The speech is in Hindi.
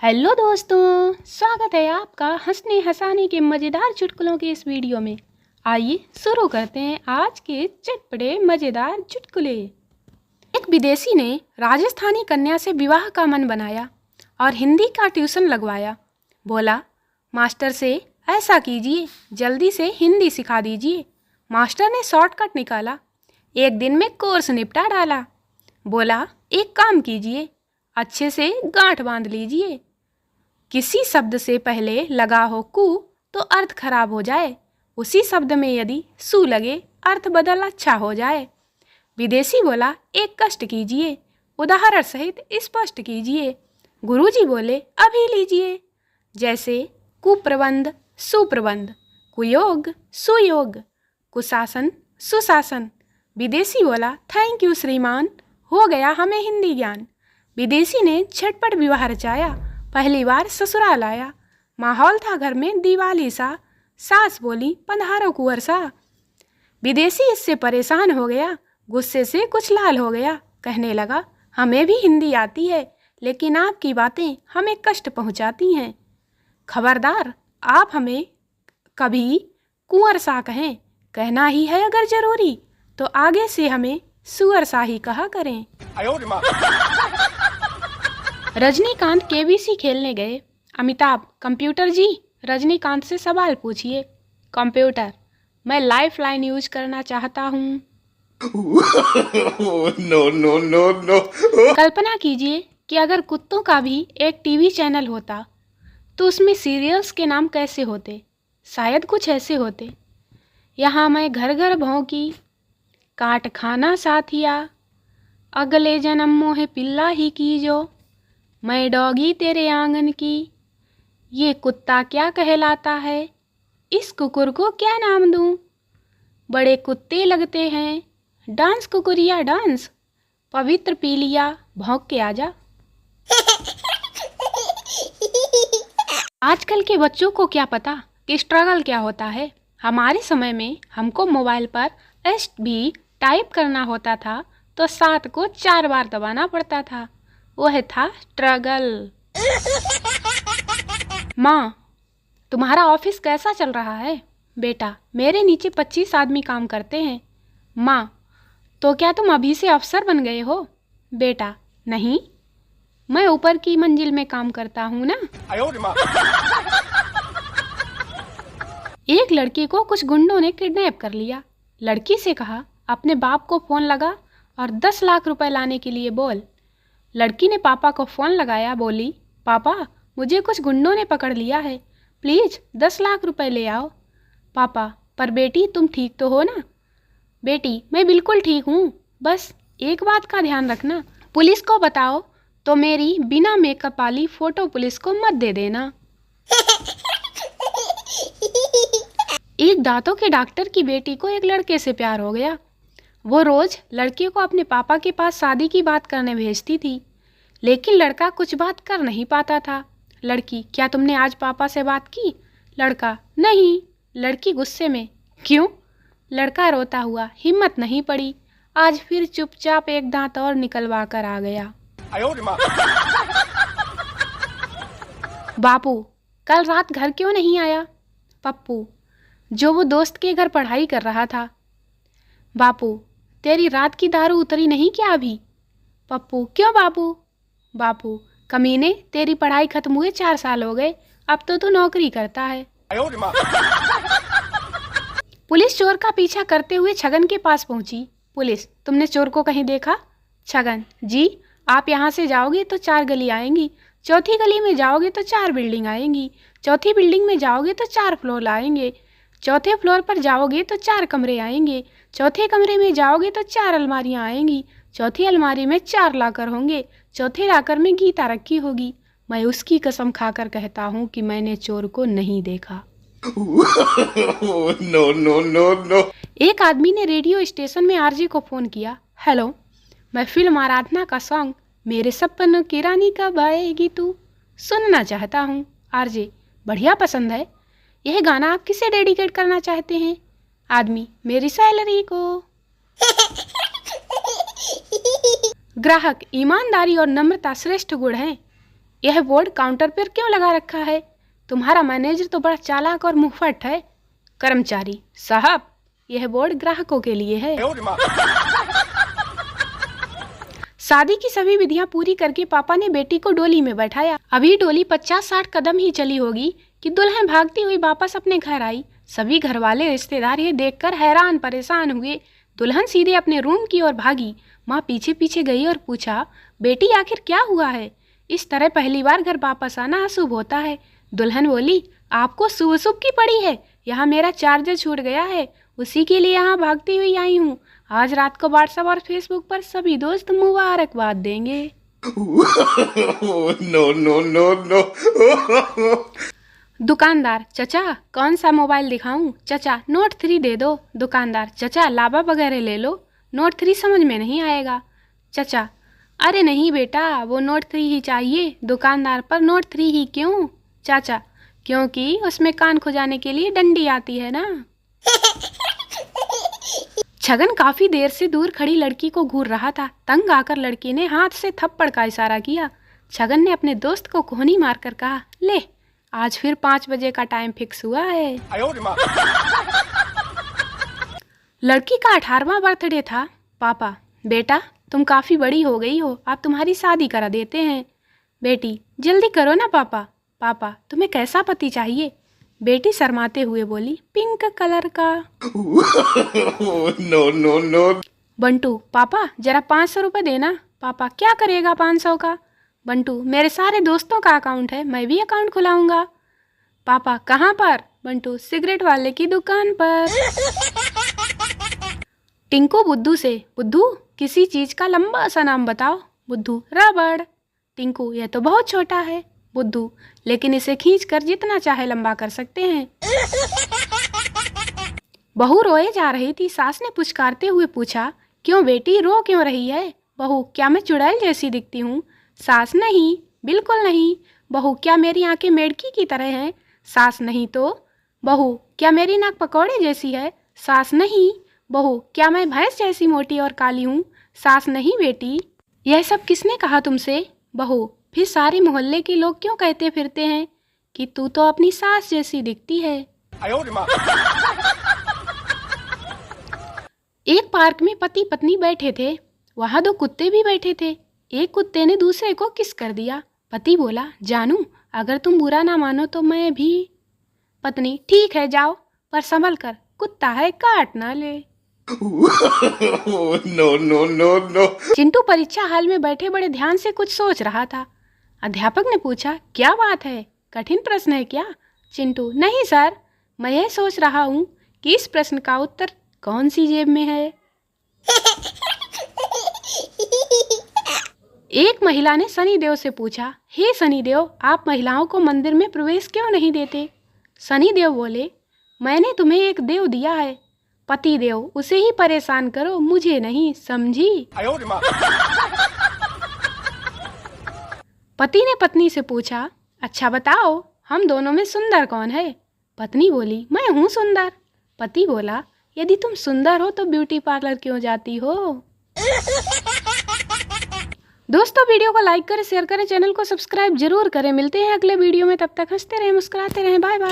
हेलो दोस्तों, स्वागत है आपका हंसने हंसाने के मज़ेदार चुटकुलों के इस वीडियो में। आइए शुरू करते हैं आज के चटपटे मज़ेदार चुटकुले। एक विदेशी ने राजस्थानी कन्या से विवाह का मन बनाया और हिंदी का ट्यूशन लगवाया। बोला, मास्टर से ऐसा कीजिए, जल्दी से हिंदी सिखा दीजिए। मास्टर ने शॉर्टकट निकाला, एक दिन में कोर्स निपटा डाला। बोला, एक काम कीजिए, अच्छे से गांठ बांध लीजिए। किसी शब्द से पहले लगा हो कु तो अर्थ खराब हो जाए, उसी शब्द में यदि सु लगे अर्थ बदल अच्छा हो जाए। विदेशी बोला, एक कष्ट कीजिए, उदाहरण सहित स्पष्ट कीजिए। गुरुजी बोले, अभी लीजिए। जैसे कुप्रबंध सुप्रबंध, कुयोग सुयोग, कुशासन सुशासन। विदेशी बोला, थैंक यू श्रीमान, हो गया हमें हिंदी ज्ञान। विदेशी ने झटपट विवाह रचाया, पहली बार ससुराल आया। माहौल था घर में दिवाली सा, सास बोली, पधारो कुंवर सा। विदेशी इससे परेशान हो गया, गुस्से से कुछ लाल हो गया। कहने लगा, हमें भी हिंदी आती है, लेकिन आपकी बातें हमें कष्ट पहुंचाती हैं। खबरदार, आप हमें कभी कुंवर सा कहें, कहना ही है अगर जरूरी तो आगे से हमें सुअर सा ही कहा करें। रजनीकांत केबीसी खेलने गए। अमिताभ, कंप्यूटर जी रजनीकांत से सवाल पूछिए। कंप्यूटर, मैं लाइफ लाइन यूज करना चाहता हूँ। No no no no. कल्पना कीजिए कि अगर कुत्तों का भी एक टीवी चैनल होता तो उसमें सीरियल्स के नाम कैसे होते? शायद कुछ ऐसे होते, यहाँ मैं घर घर भौंकी, काट खाना साथिया, अगले जन्म मोहे पिल्ला ही कीजो, मैं डॉगी तेरे आंगन की, ये कुत्ता क्या कहलाता है, इस कुकुर को क्या नाम दूं, बड़े कुत्ते लगते हैं, डांस कुकुरिया डांस, पवित्र पीलिया भौंक के आजा। आजकल के बच्चों को क्या पता कि स्ट्रगल क्या होता है। हमारे समय में हमको मोबाइल पर एस भी टाइप करना होता था तो 7 को 4 बार दबाना पड़ता था, वह था स्ट्रगल। माँ, तुम्हारा ऑफिस कैसा चल रहा है? बेटा, मेरे नीचे 25 आदमी काम करते हैं। माँ, तो क्या तुम अभी से अफसर बन गए हो? बेटा, नहीं, मैं ऊपर की मंजिल में काम करता हूँ ना। एक लड़की को कुछ गुंडों ने किडनैप कर लिया। लड़की से कहा, अपने बाप को फोन लगा और 10 लाख रुपए लाने के लिए बोल। लड़की ने पापा को फ़ोन लगाया, बोली, पापा मुझे कुछ गुंडों ने पकड़ लिया है, प्लीज़ 10 लाख रुपए ले आओ। पापा, पर बेटी तुम ठीक तो हो ना? बेटी, मैं बिल्कुल ठीक हूँ, बस एक बात का ध्यान रखना, पुलिस को बताओ तो मेरी बिना मेकअप वाली फ़ोटो पुलिस को मत दे देना। एक दांतों के डॉक्टर की बेटी को एक लड़के से प्यार हो गया। वो रोज लड़के को अपने पापा के पास शादी की बात करने भेजती थी, लेकिन लड़का कुछ बात कर नहीं पाता था। लड़की, क्या तुमने आज पापा से बात की? लड़का, नहीं। लड़की गुस्से में, क्यों? लड़का रोता हुआ, हिम्मत नहीं पड़ी, आज फिर चुपचाप एक दांत और निकलवा कर आ गया। बापू, कल रात घर क्यों नहीं आया? पप्पू, जो वो दोस्त के घर पढ़ाई कर रहा था। बापू, तेरी रात की दारू उतरी नहीं क्या अभी? पप्पू, क्यों बापू? बापू, कमीने, तेरी पढ़ाई खत्म हुए 4 साल हो गए, अब तो तू नौकरी करता है। पुलिस चोर का पीछा करते हुए छगन के पास पहुंची। पुलिस, तुमने चोर को कहीं देखा? छगन, जी, आप यहाँ से जाओगे तो 4 गली आएंगी, चौथी गली में जाओगे तो 4 बिल्डिंग आएंगी, चौथी बिल्डिंग में जाओगे तो 4 फ्लोर आएंगे, चौथे फ्लोर पर जाओगे तो 4 कमरे आएंगे, चौथे कमरे में जाओगे तो 4 अलमारियां आएंगी, चौथी अलमारी में 4 लाकर होंगे, चौथे लाकर में गीता रखी होगी। मैं उसकी कसम खाकर कहता हूँ कि मैंने चोर को नहीं देखा। No no no no. एक आदमी ने रेडियो स्टेशन में आरजे को फोन किया, हेलो, मैं फिल्म आराधना का सॉन्ग मेरे सपनों की रानी कब आएगी तू सुनना चाहता हूँ। आरजे, बढ़िया पसंद है, यह गाना आप किसे डेडिकेट करना चाहते हैं? आदमी, मेरी सैलरी को। ग्राहक, ईमानदारी और नम्रता श्रेष्ठ गुण हैं, यह बोर्ड काउंटर पर क्यों लगा रखा है? तुम्हारा मैनेजर तो बड़ा चालाक और मुंहफट है। कर्मचारी साहब, यह बोर्ड ग्राहकों के लिए है। शादी की सभी विधियां पूरी करके पापा ने बेटी को डोली में बैठाया। अभी डोली 50-60 कदम ही चली होगी कि दुल्हन भागती हुई वापस अपने घर आई। सभी घर वाले रिश्तेदार ये देखकर हैरान परेशान हुए। दुल्हन सीधे अपने रूम की ओर भागी। माँ पीछे पीछे गई और पूछा, बेटी आखिर क्या हुआ है? इस तरह पहली बार घर वापस आना अशुभ होता है। दुल्हन बोली, आपको शुभ शुभ की पड़ी है। यहाँ मेरा चार्जर छूट गया है, उसी के लिए यहाँ भागती हुई आई हूँ। आज रात को व्हाट्सएप और फेसबुक पर सभी दोस्त मुबारकबाद देंगे। No, no, no, no. दुकानदार, चचा कौन सा मोबाइल दिखाऊं? चचा नोट 3 दे दो। दुकानदार, चचा लावा वगैरह ले लो, नोट 3 समझ में नहीं आएगा। चचा, अरे नहीं बेटा, वो नोट 3 ही चाहिए। दुकानदार, पर नोट 3 ही क्यों? चाचा, क्योंकि उसमें कान खुजाने के लिए डंडी आती है ना। छगन काफी देर से दूर खड़ी लड़की को घूर रहा था। तंग आकर लड़की ने हाथ से थप्पड़ का इशारा किया। छगन ने अपने दोस्त को कोहनी मारकर कहा, ले आज फिर 5 बजे का टाइम फिक्स हुआ है। लड़की का 18वां बर्थडे था। पापा, बेटा तुम काफी बड़ी हो गई हो, अब तुम्हारी शादी करा देते हैं। बेटी, जल्दी करो ना पापा। पापा, तुम्हें कैसा पति चाहिए? बेटी शर्माते हुए बोली, पिंक कलर का। No, no, no. बंटू, पापा जरा 500 रुपये देना। पापा, क्या करेगा 500 का? बंटू, मेरे सारे दोस्तों का अकाउंट है, मैं भी अकाउंट खुलाऊंगा। पापा, कहाँ पर? बंटू, सिगरेट वाले की दुकान पर। टिंकू बुद्धू से, बुद्धू किसी चीज का लंबा सा नाम बताओ। बुद्धू, रबड़। टिंकू, यह तो बहुत छोटा है। बुद्धू, लेकिन इसे खींचकर जितना चाहे लंबा कर सकते हैं। बहू रोए जा रही थी। सास ने पुचकारते हुए पूछा, क्यों बेटी रो क्यों रही है? बहू, क्या मैं चुड़ैल जैसी दिखती हूँ? सास, नहीं बिल्कुल नहीं। बहू, क्या मेरी आंखें मेढकी की तरह हैं? सास, नहीं तो। बहू, क्या मेरी नाक पकौड़े जैसी है? सास, नहीं। बहू, क्या मैं भैंस जैसी मोटी और काली हूँ? सास, नहीं बेटी। यह सब किसने कहा तुमसे? बहू, फिर सारे मोहल्ले के लोग क्यों कहते फिरते हैं कि तू तो अपनी सास जैसी दिखती है। एक पार्क में पति पत्नी बैठे थे। वहां 2 कुत्ते भी बैठे थे। एक कुत्ते ने दूसरे को किस कर दिया। पति बोला, जानू अगर तुम बुरा ना मानो तो मैं भी। पत्नी, ठीक है जाओ, पर संभल कर, कुत्ता है काट ना ले। No, no, no, no. Chintu परीक्षा हाल में बैठे बड़े ध्यान से कुछ सोच रहा था। अध्यापक ने पूछा, क्या बात है, कठिन प्रश्न है क्या? चिंटू, नहीं सर, मैं यह सोच रहा हूँ कि इस प्रश्न का उत्तर कौन सी जेब में है। एक महिला ने शनिदेव से पूछा, हे शनिदेव, आप महिलाओं को मंदिर में प्रवेश क्यों नहीं देते? शनिदेव बोले, मैंने तुम्हें एक देव दिया है, पति देव, उसे ही परेशान करो, मुझे नहीं, समझी? पति ने पत्नी से पूछा, अच्छा बताओ, हम दोनों में सुंदर कौन है? पत्नी बोली, मैं हूँ सुंदर। पति बोला, यदि तुम सुंदर हो तो ब्यूटी पार्लर क्यों जाती हो? दोस्तों, वीडियो को लाइक करें, शेयर करें, चैनल को सब्सक्राइब जरूर करें। मिलते हैं अगले वीडियो में, तब तक हंसते रहें, मुस्कुराते रहें। Bye bye.